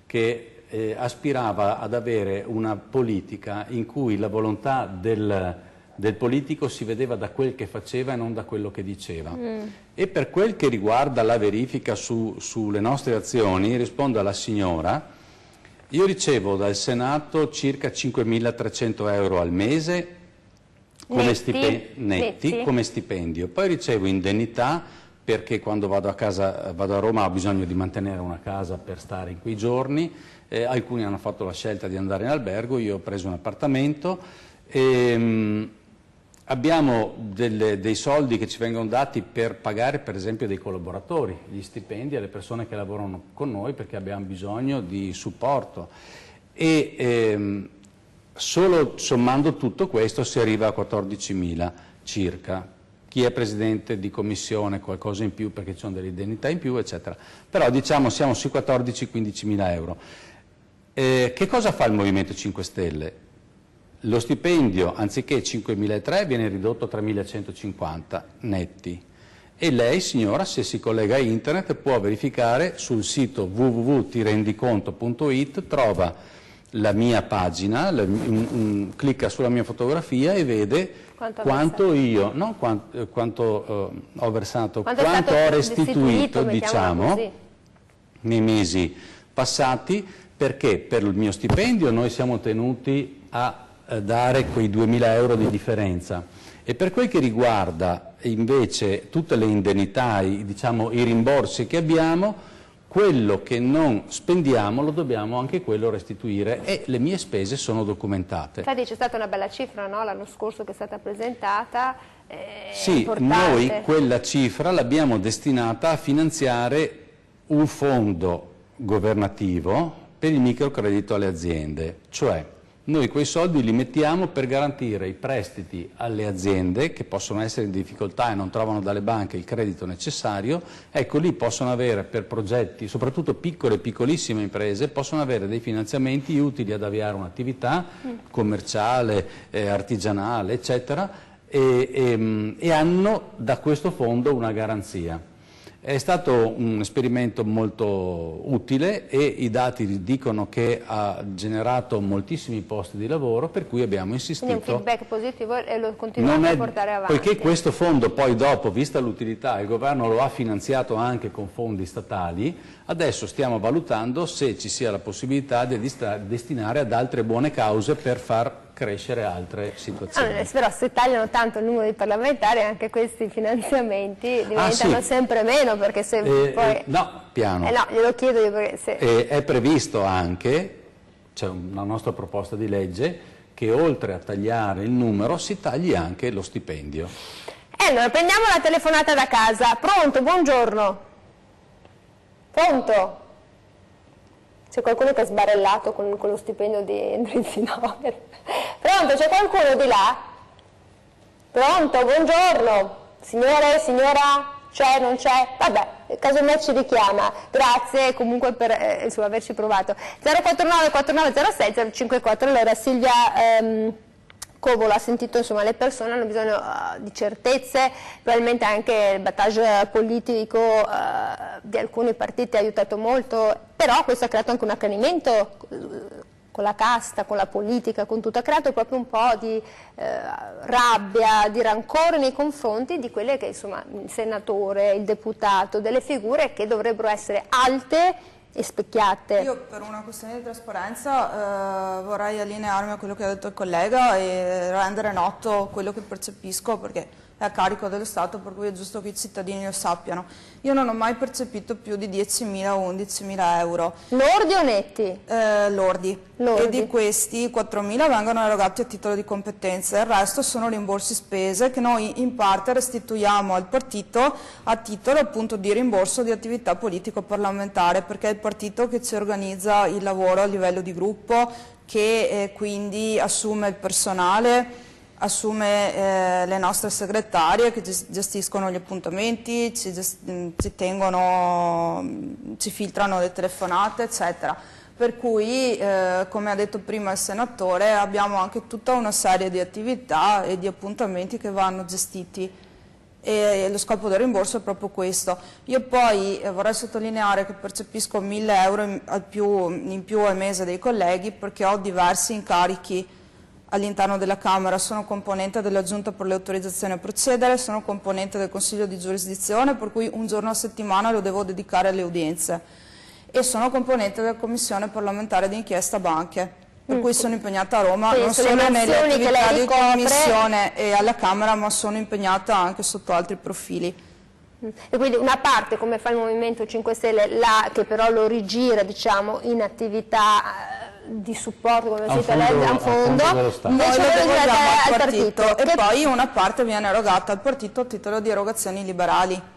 A: che aspirava ad avere una politica in cui la volontà del politico si vedeva da quel che faceva e non da quello che diceva. E per quel che riguarda la verifica sulle nostre azioni, rispondo alla signora, io ricevo dal Senato circa 5.300 euro al mese come netti come stipendio, poi ricevo indennità perché quando vado a Roma ho bisogno di mantenere una casa per stare in quei giorni, alcuni hanno fatto la scelta di andare in albergo, io ho preso un appartamento e abbiamo dei soldi che ci vengono dati per pagare per esempio dei collaboratori, gli stipendi alle persone che lavorano con noi perché abbiamo bisogno di supporto e solo sommando tutto questo si arriva a 14.000 circa. Chi è presidente di commissione qualcosa in più perché ci sono delle indennità in più eccetera, però diciamo siamo sui 14-15.000 euro. Che cosa fa il Movimento 5 Stelle? Lo stipendio, anziché 5.300, viene ridotto a 3.150 netti. E lei, signora, se si collega a internet, può verificare sul sito www.tirendiconto.it, trova la mia pagina, clicca sulla mia fotografia e vede quanto ho versato, quanto ho restituito, diciamo, nei mesi passati, perché per il mio stipendio noi siamo tenuti a dare quei 2.000 euro di differenza e per quel che riguarda invece tutte le indennità, diciamo, i rimborsi che abbiamo, quello che non spendiamo lo dobbiamo anche quello restituire e le mie spese sono documentate.
B: Infatti c'è stata una bella cifra, no? L'anno scorso che è stata presentata.
A: Sì, noi quella cifra l'abbiamo destinata a finanziare un fondo governativo per il microcredito alle aziende, cioè noi quei soldi li mettiamo per garantire i prestiti alle aziende che possono essere in difficoltà e non trovano dalle banche il credito necessario. Ecco, lì possono avere per progetti, soprattutto piccole e piccolissime imprese, possono avere dei finanziamenti utili ad avviare un'attività commerciale, artigianale, eccetera, e hanno da questo fondo una garanzia. È stato un esperimento molto utile e i dati dicono che ha generato moltissimi posti di lavoro, per cui abbiamo insistito.
B: Quindi un feedback positivo e lo continuiamo a portare avanti.
A: Poiché questo fondo poi dopo, vista l'utilità, il governo lo ha finanziato anche con fondi statali, adesso stiamo valutando se ci sia la possibilità di destinare ad altre buone cause per far crescere altre situazioni.
B: Però se tagliano tanto il numero di parlamentari, anche questi finanziamenti diventano sempre meno, perché se poi...
A: No, piano.
B: No, glielo chiedo io perché se...
A: È previsto anche, c'è una nostra proposta di legge, che oltre a tagliare il numero si tagli anche lo stipendio.
B: Allora, prendiamo la telefonata da casa. Pronto? Buongiorno. Pronto? C'è qualcuno che ha sbarellato con lo stipendio di Endrizzi? No. Pronto? C'è qualcuno di là? Pronto? Buongiorno. Signore, signora? C'è, non c'è? Vabbè, casomai ci richiama. Grazie comunque per averci provato. 049 4906 054. Allora Silvia Covola ha sentito, insomma, le persone hanno bisogno di certezze, probabilmente anche il battage politico di alcuni partiti ha aiutato molto, però questo ha creato anche un accanimento con la casta, con la politica, con tutto, ha creato proprio un po' di rabbia, di rancore nei confronti di quelle che, insomma, il senatore, il deputato, delle figure che dovrebbero essere alte e specchiate.
D: Io per una questione di trasparenza vorrei allinearmi a quello che ha detto il collega e rendere noto quello che percepisco, perché è a carico dello Stato, per cui è giusto che i cittadini lo sappiano. Io non ho mai percepito più di 10.000 o 11.000 euro.
B: Lordi o netti?
D: Lordi. E di questi 4.000 vengono erogati a titolo di competenza, il resto sono rimborsi spese che noi in parte restituiamo al partito a titolo appunto di rimborso di attività politico-parlamentare, perché è il partito che ci organizza il lavoro a livello di gruppo, che quindi assume il personale, assume le nostre segretarie che gestiscono gli appuntamenti, ci filtrano le telefonate, eccetera. Per cui, come ha detto prima il senatore, abbiamo anche tutta una serie di attività e di appuntamenti che vanno gestiti e lo scopo del rimborso è proprio questo. Io poi vorrei sottolineare che percepisco 1.000 euro in più al mese dei colleghi perché ho diversi incarichi all'interno della Camera, sono componente della Giunta per le autorizzazioni a procedere, sono componente del Consiglio di giurisdizione, per cui un giorno a settimana lo devo dedicare alle udienze, e sono componente della Commissione parlamentare di inchiesta banche, per cui sono impegnata a Roma, non solo nelle attività di Commissione e alla Camera, ma sono impegnata anche sotto altri profili.
B: E quindi una parte, come fa il Movimento 5 Stelle, che però lo rigira, diciamo, in attività di supporto, come si legge, a un fondo,
D: noi lo devolviamo al partito e poi una parte viene erogata al partito a titolo di erogazioni liberali.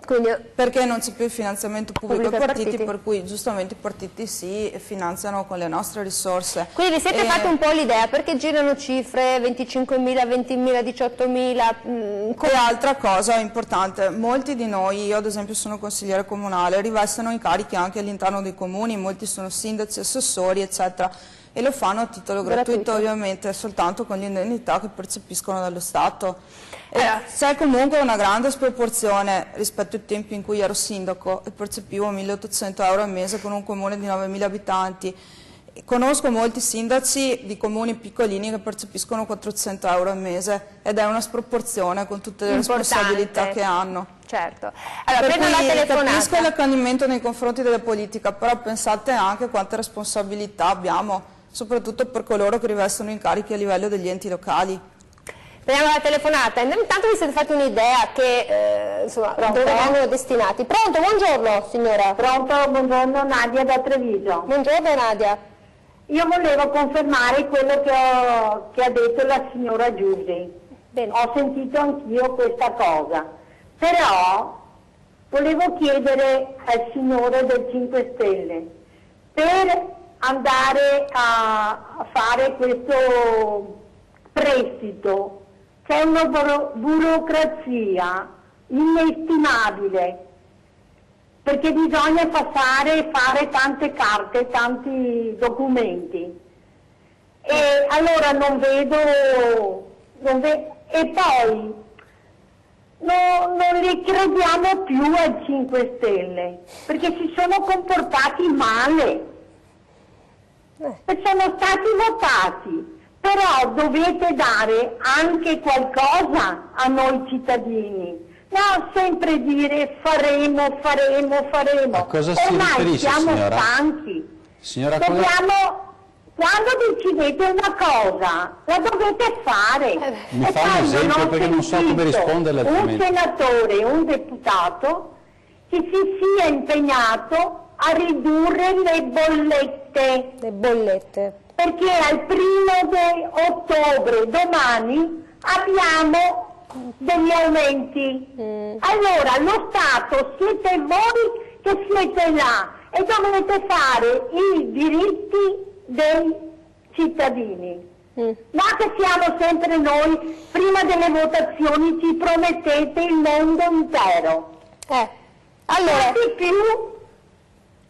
B: Quindi,
D: perché non c'è più il finanziamento pubblico ai partiti, per cui giustamente i partiti si finanziano con le nostre risorse.
B: Quindi vi siete fatti un po' l'idea, perché girano cifre 25.000, 20.000, 18.000?
D: E altra cosa importante, molti di noi, io ad esempio sono consigliere comunale, rivestono incarichi anche all'interno dei comuni, molti sono sindaci, assessori, eccetera, e lo fanno a titolo gratuito ovviamente, soltanto con l'indennità che percepiscono dallo Stato. C'è comunque una grande sproporzione rispetto ai tempi in cui ero sindaco e percepivo 1.800 euro al mese con un comune di 9.000 abitanti. Conosco molti sindaci di comuni piccolini che percepiscono 400 euro al mese ed è una sproporzione con tutte le responsabilità che hanno.
B: Certo. Allora,
D: per cui capisco l'accanimento nei confronti della politica, però pensate anche quante responsabilità abbiamo, soprattutto per coloro che rivestono incarichi a livello degli enti locali.
B: Prendiamo la telefonata, intanto vi siete fatti un'idea che insomma, dove vengono destinati. Pronto, buongiorno signora.
I: Pronto, buongiorno, Nadia da Treviso.
B: Buongiorno Nadia.
I: Io volevo confermare quello che ha detto la signora Giussi.
B: Bene.
I: Ho sentito anch'io questa cosa, però volevo chiedere al signore del 5 Stelle, per andare a fare questo prestito c'è una burocrazia inestimabile, perché bisogna fare tante carte, tanti documenti, e allora non vedo e poi non li crediamo più al 5 Stelle, perché si sono comportati male, sono stati votati, però dovete dare anche qualcosa a noi cittadini. No, sempre dire faremo.
A: A cosa si riferisce,
I: siamo
A: signora?
I: stanchi.
A: Signora,
I: Quando decidete una cosa, la dovete fare.
A: Mi fa un esempio, perché non so come risponderle altrimenti.
I: Un senatore, un deputato, che si sia impegnato a ridurre le bollette.
B: Le bollette.
I: Perché al 1° di ottobre, domani, abbiamo degli aumenti. Allora lo Stato siete voi che siete là e dovete fare i diritti dei cittadini. No, che siamo sempre noi, prima delle votazioni ci promettete il mondo intero.
B: Allora,
I: di più,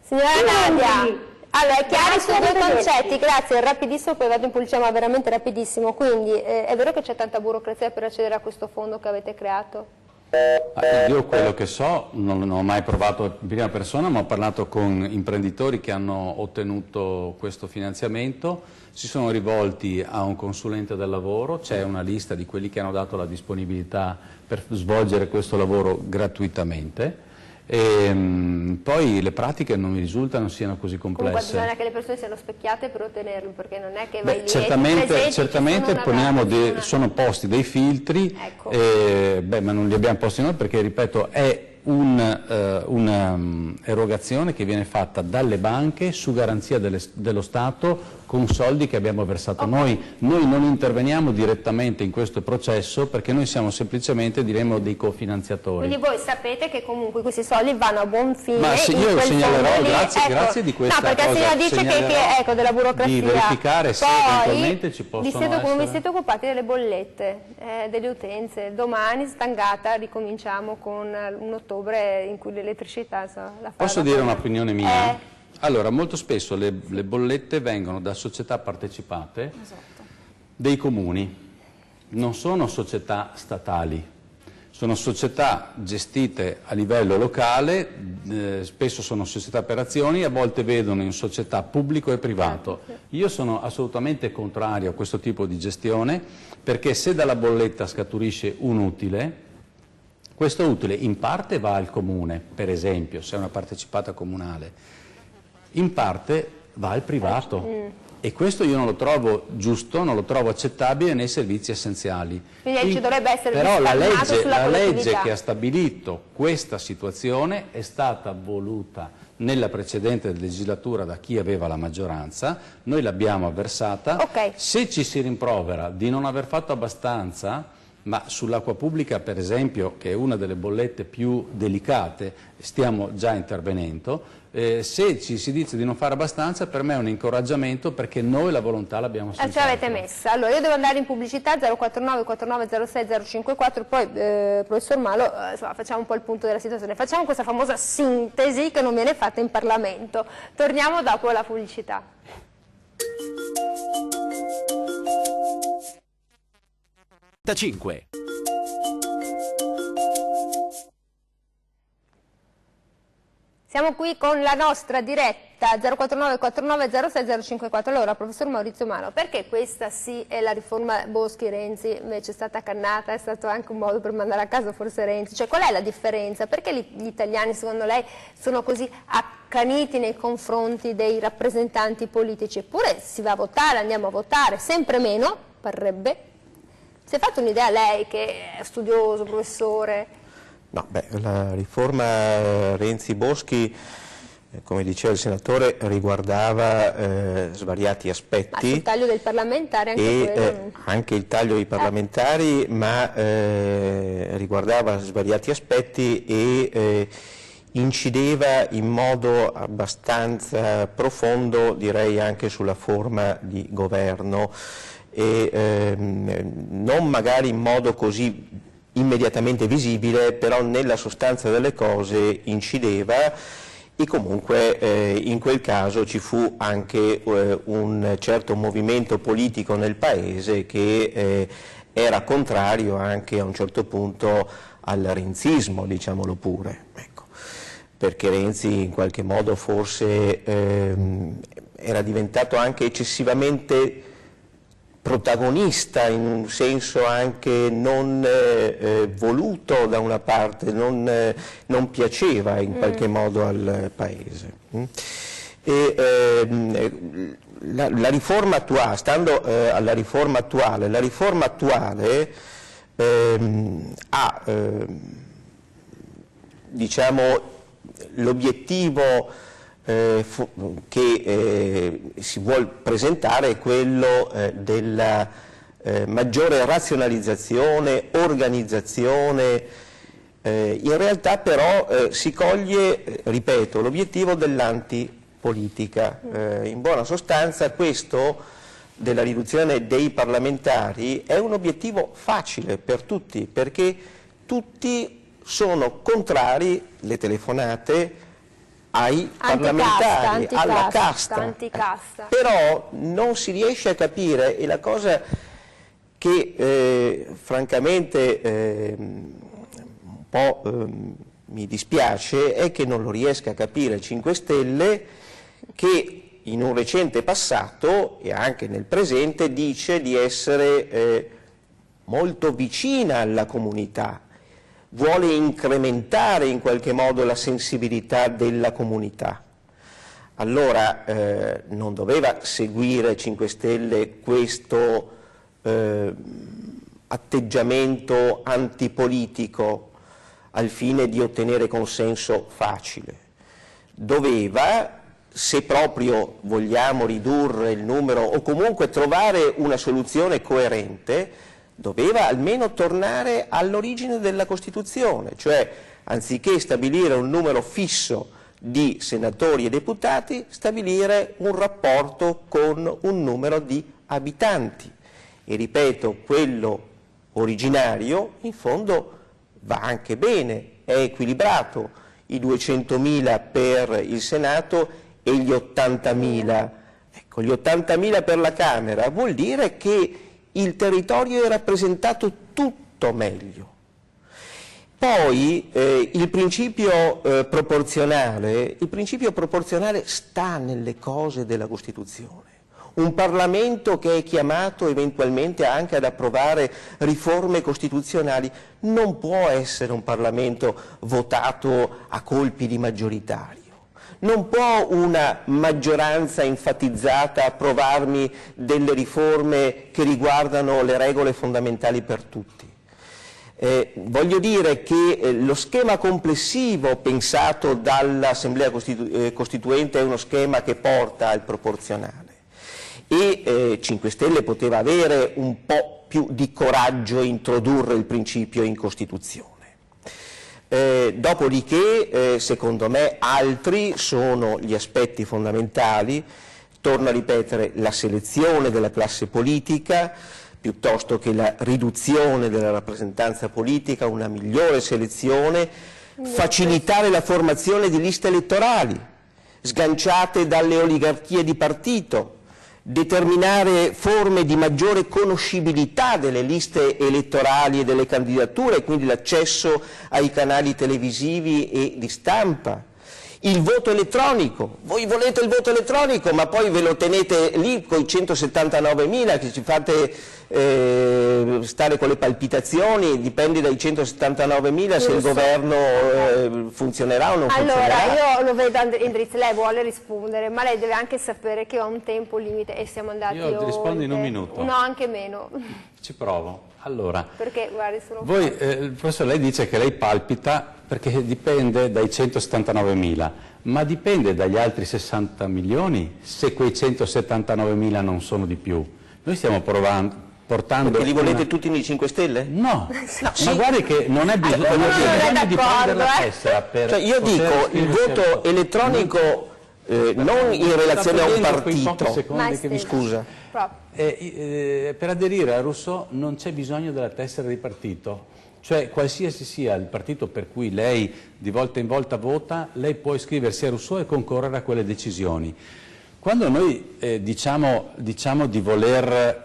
B: signora Nadia, allora, è chiaro su due concetti, grazie, rapidissimo, poi vado in pubblicità, ma veramente rapidissimo. Quindi è vero che c'è tanta burocrazia per accedere a questo fondo che avete creato?
A: Io quello che so, non ho mai provato in prima persona, ma ho parlato con imprenditori che hanno ottenuto questo finanziamento, si sono rivolti a un consulente del lavoro, c'è una lista di quelli che hanno dato la disponibilità per svolgere questo lavoro gratuitamente. E poi le pratiche non mi risultano siano così complesse.
B: Comunque bisogna che le persone siano specchiate per ottenerlo, perché non è che vai lì
A: certamente sono posti dei filtri,
B: ecco.
A: Ma non li abbiamo posti noi perché, ripeto, è un'erogazione che viene fatta dalle banche su garanzia dello Stato con soldi che abbiamo versato noi. Noi non interveniamo direttamente in questo processo perché noi siamo semplicemente, diremo, dei cofinanziatori.
B: Quindi voi sapete che comunque questi soldi vanno a buon fine.
A: Ma se io segnalerò, grazie di questa
B: cosa. No, perché la signora dice che della burocrazia.
A: Di verificare se eventualmente ci possono essere.
B: Come vi siete occupati delle bollette, delle utenze. Domani, stangata, ricominciamo con un ottobre in cui l'elettricità la fa.
A: Posso dire un'opinione mia? Allora, molto spesso le bollette vengono da società partecipate dei comuni, non sono società statali, sono società gestite a livello locale, spesso sono società per azioni, a volte vedono in società pubblico e privato. Io sono assolutamente contrario a questo tipo di gestione, perché se dalla bolletta scaturisce un utile, questo utile in parte va al comune, per esempio, se è una partecipata comunale, in parte va al privato e questo io non lo trovo giusto, non lo trovo accettabile nei servizi essenziali.
B: Quindi ci dovrebbe essere
A: però la legge che ha stabilito questa situazione è stata voluta nella precedente legislatura da chi aveva la maggioranza, noi l'abbiamo avversata. Se ci si rimprovera di non aver fatto abbastanza, ma sull'acqua pubblica, per esempio, che è una delle bollette più delicate, stiamo già intervenendo. Se ci si dice di non fare abbastanza, per me è un incoraggiamento, perché noi la volontà l'abbiamo sempre.
B: Ce l'avete messa. Allora, io devo andare in pubblicità, 049 49 06 054, poi professor Malo, insomma, facciamo un po' il punto della situazione, facciamo questa famosa sintesi che non viene fatta in Parlamento. Torniamo dopo la pubblicità. Siamo qui con la nostra diretta 049 49 06 054. Allora, professor Maurizio Malo, perché questa sì è la riforma Boschi-Renzi, invece è stata accannata, è stato anche un modo per mandare a casa forse Renzi? Cioè, qual è la differenza? Perché gli italiani, secondo lei, sono così accaniti nei confronti dei rappresentanti politici? Eppure si va a votare, andiamo a votare, sempre meno, parrebbe. Si è fatto un'idea lei, che è studioso, professore?
E: No, la riforma Renzi-Boschi come diceva il senatore, riguardava svariati aspetti.
B: Ma il taglio del parlamentare anche
E: anche il taglio dei parlamentari, ma riguardava svariati aspetti e incideva in modo abbastanza profondo, direi, anche sulla forma di governo e non magari in modo così immediatamente visibile, però nella sostanza delle cose incideva. E comunque in quel caso ci fu anche un certo movimento politico nel Paese che era contrario anche a un certo punto al renzismo, diciamolo pure, ecco, perché Renzi in qualche modo forse era diventato anche eccessivamente protagonista, in un senso anche non voluto da una parte, non piaceva in qualche modo al Paese. E, la riforma attuale, stando alla riforma attuale, la riforma attuale ha diciamo, l'obiettivo che si vuol presentare è quello della maggiore razionalizzazione, organizzazione. In realtà però si coglie, ripeto, l'obiettivo dell'antipolitica. In buona sostanza questo della riduzione dei parlamentari è un obiettivo facile per tutti, perché tutti sono contrari, le telefonate, ai parlamentari, alla casta. Però non si riesce a capire, e la cosa che francamente un po' mi dispiace è che non lo riesca a capire il 5 Stelle, che in un recente passato e anche nel presente dice di essere molto vicina alla comunità, vuole incrementare in qualche modo la sensibilità della comunità. Allora non doveva seguire 5 Stelle questo atteggiamento antipolitico al fine di ottenere consenso facile. Doveva, se proprio vogliamo ridurre il numero o comunque trovare una soluzione coerente, doveva almeno tornare all'origine della Costituzione, cioè anziché stabilire un numero fisso di senatori e deputati, stabilire un rapporto con un numero di abitanti. E ripeto, quello originario in fondo va anche bene, è equilibrato, i 200.000 per il Senato e gli 80.000. Ecco, gli 80.000 per la Camera vuol dire che il territorio è rappresentato tutto meglio. Poi il principio proporzionale sta nelle cose della Costituzione. Un Parlamento che è chiamato eventualmente anche ad approvare riforme costituzionali non può essere un Parlamento votato a colpi di maggioritario. Non può una maggioranza enfatizzata approvarmi delle riforme che riguardano le regole fondamentali per tutti. Voglio dire che lo schema complessivo pensato dall'Assemblea Costituente è uno schema che porta al proporzionale e 5 Stelle poteva avere un po' più di coraggio e introdurre il principio in Costituzione. Dopodiché, secondo me, altri sono gli aspetti fondamentali, torno a ripetere, la selezione della classe politica, piuttosto che la riduzione della rappresentanza politica, una migliore selezione, facilitare la formazione di liste elettorali, sganciate dalle oligarchie di partito, determinare forme di maggiore conoscibilità delle liste elettorali e delle candidature, quindi l'accesso ai canali televisivi e di stampa. Il voto elettronico, voi volete il voto elettronico ma poi ve lo tenete lì con i 179.000 che ci fate stare con le palpitazioni, dipende dai 179.000 se il governo funzionerà o non funzionerà.
B: Allora, io lo vedo Endrizzi, lei vuole rispondere, ma lei deve anche sapere che ho un tempo limite e siamo andati
A: Io ti rispondo in un minuto.
B: No, anche meno.
A: Ci provo. Allora,
B: perché, guardi,
A: professore, lei dice che lei palpita perché dipende dai 179.000, ma dipende dagli altri 60 milioni se quei 179.000 non sono di più. Noi stiamo portando...
E: Perché li volete tutti nei 5 Stelle?
A: No, ma guardi che non è bisogno di prendere la tessera per...
E: Cioè io dico, il voto elettronico non in relazione a un partito,
A: che mi scusa. Per aderire a Rousseau non c'è bisogno della tessera di partito, cioè qualsiasi sia il partito per cui lei di volta in volta vota, lei può iscriversi a Rousseau e concorrere a quelle decisioni. Quando noi diciamo di voler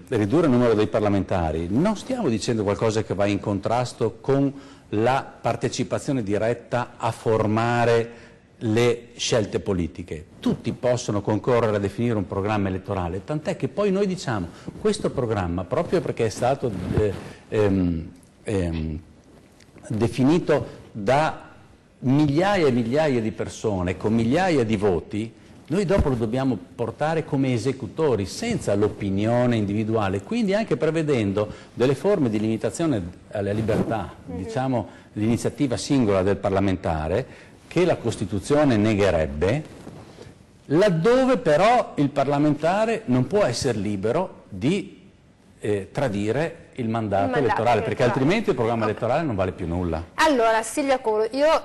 A: ridurre il numero dei parlamentari, non stiamo dicendo qualcosa che va in contrasto con la partecipazione diretta a formare le scelte politiche. Tutti possono concorrere a definire un programma elettorale, tant'è che poi noi diciamo questo programma, proprio perché è stato definito da migliaia e migliaia di persone, con migliaia di voti, noi dopo lo dobbiamo portare come esecutori, senza l'opinione individuale, quindi anche prevedendo delle forme di limitazione alla libertà, diciamo l'iniziativa singola del parlamentare, che la Costituzione negherebbe, laddove però il parlamentare non può essere libero di tradire il mandato elettorale, perché altrimenti il programma elettorale non vale più nulla.
B: Allora, Silvia Colo, io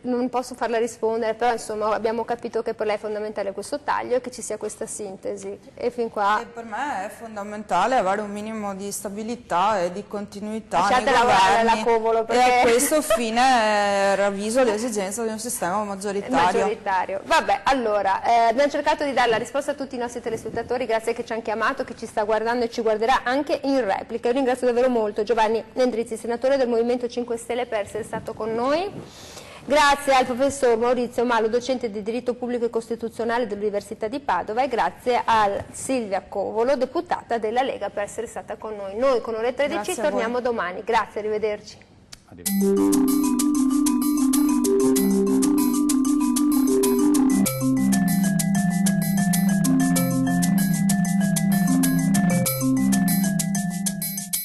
B: non posso farla rispondere, però insomma abbiamo capito che per lei è fondamentale questo taglio e che ci sia questa sintesi. E fin qua...
D: E per me è fondamentale avere un minimo di stabilità e di continuità
B: nei governi, la Covolo, perché...
D: e a questo fine ravviso l'esigenza di un sistema maggioritario.
B: Vabbè, allora, abbiamo cercato di dare la risposta a tutti i nostri telespettatori, grazie che ci hanno chiamato, che ci sta guardando e ci guarderà anche in replica. Io ringrazio davvero molto Giovanni Endrizzi, senatore del Movimento 5 Stelle, per essere stato con noi. Grazie al professor Maurizio Malo, docente di diritto pubblico e costituzionale dell'Università di Padova, e grazie a Silvia Covolo, deputata della Lega, per essere stata con noi. Noi con Ore 13 torniamo domani. Grazie, arrivederci.